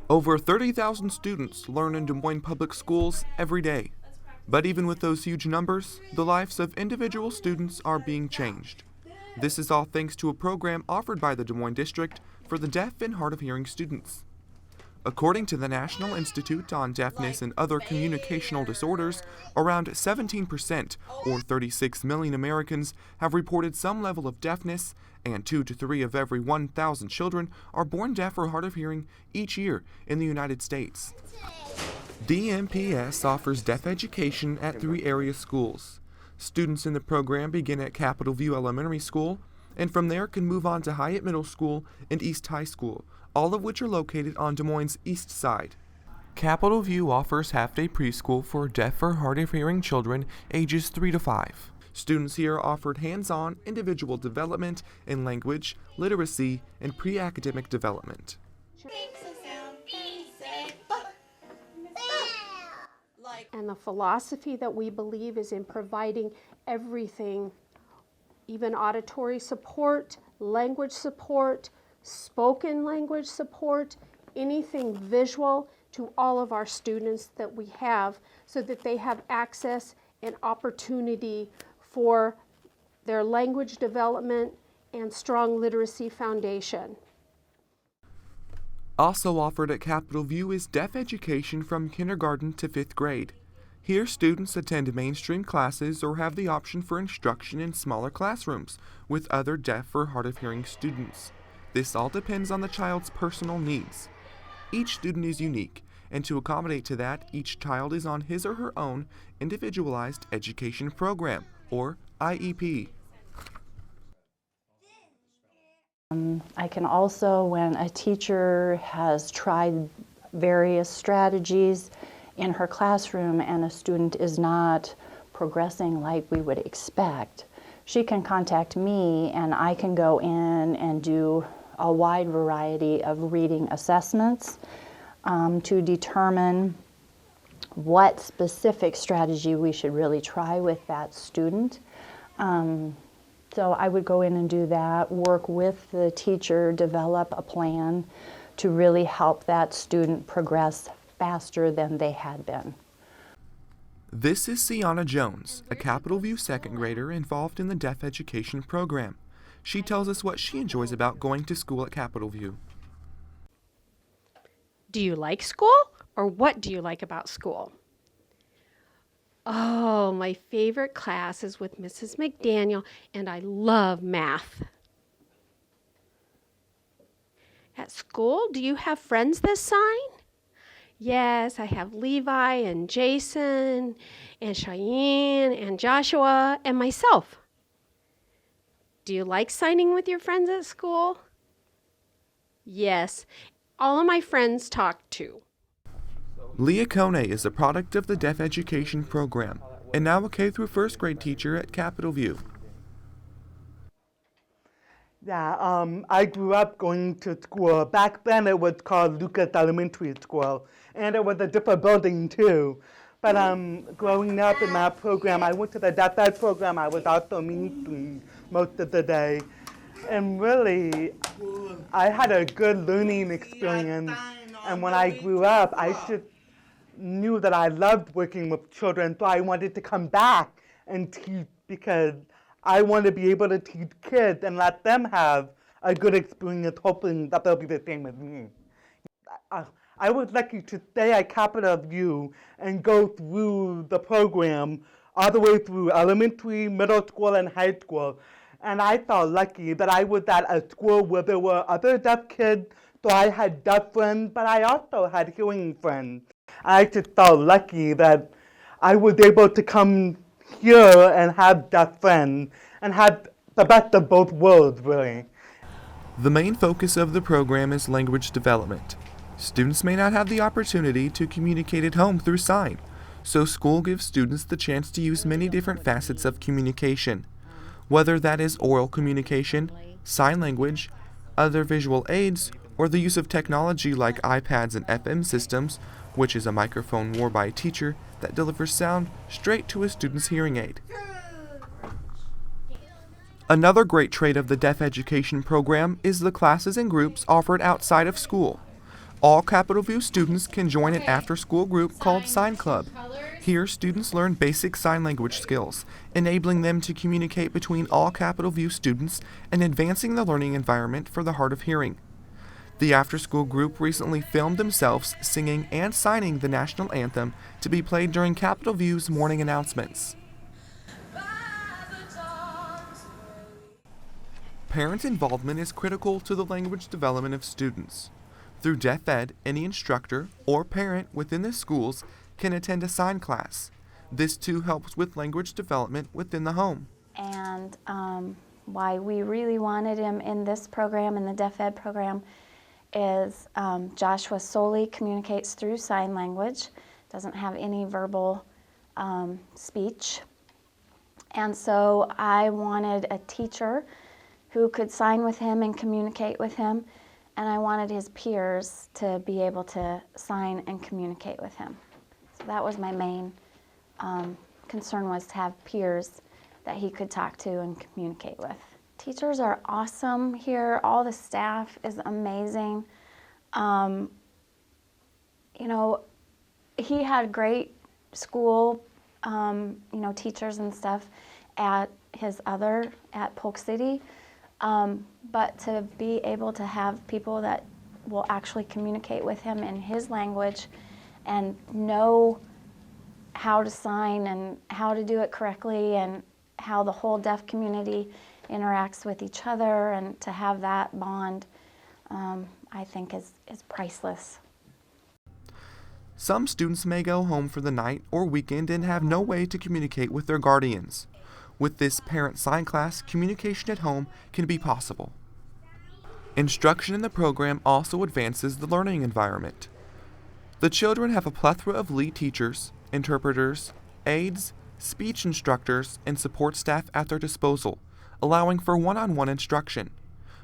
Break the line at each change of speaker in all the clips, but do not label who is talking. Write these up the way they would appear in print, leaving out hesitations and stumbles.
Over 30,000 students learn in Des Moines Public Schools every day. But even with those huge numbers, the lives of individual students are being changed. This is all thanks to a program offered by the Des Moines District for the deaf and hard of hearing students. According to the National Institute on Deafness and Other Communicational Disorders, around 17%, or 36 million Americans, have reported some level of deafness, and 2 to 3 of every 1,000 children are born deaf or hard of hearing each year in the United States. DMPS offers deaf education at 3 area schools. Students in the program begin at Capitol View Elementary School, and from there can move on to Hyatt Middle School and East High School, all of which are located on Des Moines' east side. Capitol View offers half-day preschool for deaf or hard of hearing children ages 3 to 5. Students here are offered hands-on individual development in language, literacy, and pre-academic development.
And the philosophy that we believe is in providing everything, even auditory support, language support, spoken language support, anything visual to all of our students that we have so that they have access and opportunity for their language development and strong literacy foundation.
Also offered at Capitol View is deaf education from kindergarten to 5th grade. Here, students attend mainstream classes or have the option for instruction in smaller classrooms with other deaf or hard of hearing students. This all depends on the child's personal needs. Each student is unique, and to accommodate to that, each child is on his or her own Individualized Education Program, or IEP.
I can also, when a teacher has tried various strategies in her classroom and a student is not progressing like we would expect, she can contact me and I can go in and do a wide variety of reading assessments to determine what specific strategy we should really try with that student. So I would go in and do that, work with the teacher, develop a plan to really help that student progress faster than they had been.
This is Sienna Jones, a Capitol View second grader involved in the deaf education program. She tells us what she enjoys about going to school at Capitol View.
Do you like school, or what do you like about school? Oh, my favorite class is with Mrs. McDaniel, and I love math. At school, do you have friends this sign? Yes, I have Levi and Jason and Cheyenne and Joshua and myself. Do you like signing with your friends at school? Yes, all of my friends talk too.
Leah Kone is a product of the deaf education program and now a K through 1st grade teacher at Capitol View.
Yeah, I grew up going to school. Back then it was called Lucas Elementary School, and it was a different building too. But growing up in that program, I went to the deaf ed program. I was also mainstream most of the day. And really, I had a good learning experience. And when I grew up, I just knew that I loved working with children, so I wanted to come back and teach because I want to be able to teach kids and let them have a good experience, hoping that they'll be the same as me. I was lucky to stay at Capitol View and go through the program all the way through elementary, middle school, and high school. And I felt lucky that I was at a school where there were other deaf kids, so I had deaf friends, but I also had hearing friends. I just felt lucky that I was able to come here and have deaf friends and have the best of both worlds, really.
The main focus of the program is language development. Students may not have the opportunity to communicate at home through sign, so school gives students the chance to use many different facets of communication, whether that is oral communication, sign language, other visual aids, or the use of technology like iPads and FM systems, which is a microphone worn by a teacher that delivers sound straight to a student's hearing aid. Another great trait of the deaf education program is the classes and groups offered outside of school. All Capital View students can join an after-school group called Sign Club. Here, students learn basic sign language skills, enabling them to communicate between all Capital View students and advancing the learning environment for the hard of hearing. The after-school group recently filmed themselves singing and signing the national anthem to be played during Capital View's morning announcements. Parent involvement is critical to the language development of students. Through DeafEd, any instructor or parent within the schools can attend a sign class. This too helps with language development within the home.
And why we really wanted him in this program, in the DeafEd program, is Joshua solely communicates through sign language, doesn't have any verbal speech. And so I wanted a teacher who could sign with him and communicate with him, and I wanted his peers to be able to sign and communicate with him. So that was my main concern, was to have peers that he could talk to and communicate with. Teachers are awesome here. All the staff is amazing. You know, he had great school, teachers and stuff at Polk City. But to be able to have people that will actually communicate with him in his language and know how to sign and how to do it correctly and how the whole deaf community interacts with each other, and to have that bond, I think is priceless.
Some students may go home for the night or weekend and have no way to communicate with their guardians. With this parent sign class, communication at home can be possible. Instruction in the program also advances the learning environment. The children have a plethora of lead teachers, interpreters, aides, speech instructors, and support staff at their disposal, allowing for one-on-one instruction.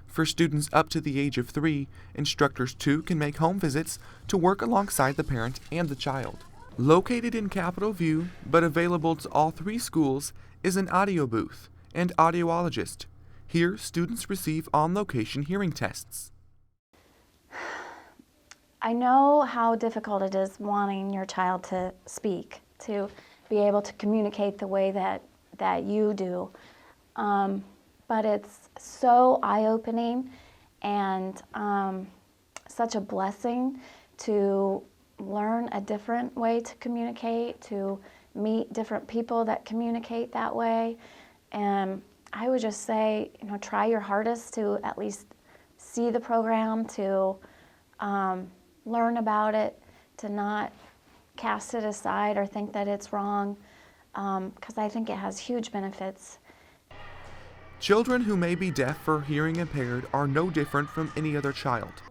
For students up to the age of 3, instructors too can make home visits to work alongside the parent and the child. Located in Capital View, but available to all 3 schools, is an audio booth and audiologist. Here, students receive on-location hearing tests.
I know how difficult it is wanting your child to speak, to be able to communicate the way that you do. But it's so eye-opening and such a blessing to learn a different way to communicate, to meet different people that communicate that way. And I would just say, try your hardest to at least see the program, to learn about it, to not cast it aside or think that it's wrong, because I think it has huge benefits.
Children who may be deaf or hearing impaired are no different from any other child.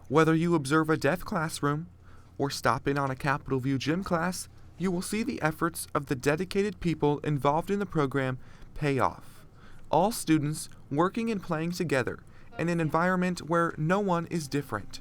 Whether you observe a deaf classroom or stop in on a Capital View gym class, you will see the efforts of the dedicated people involved in the program pay off. All students working and playing together in an environment where no one is different.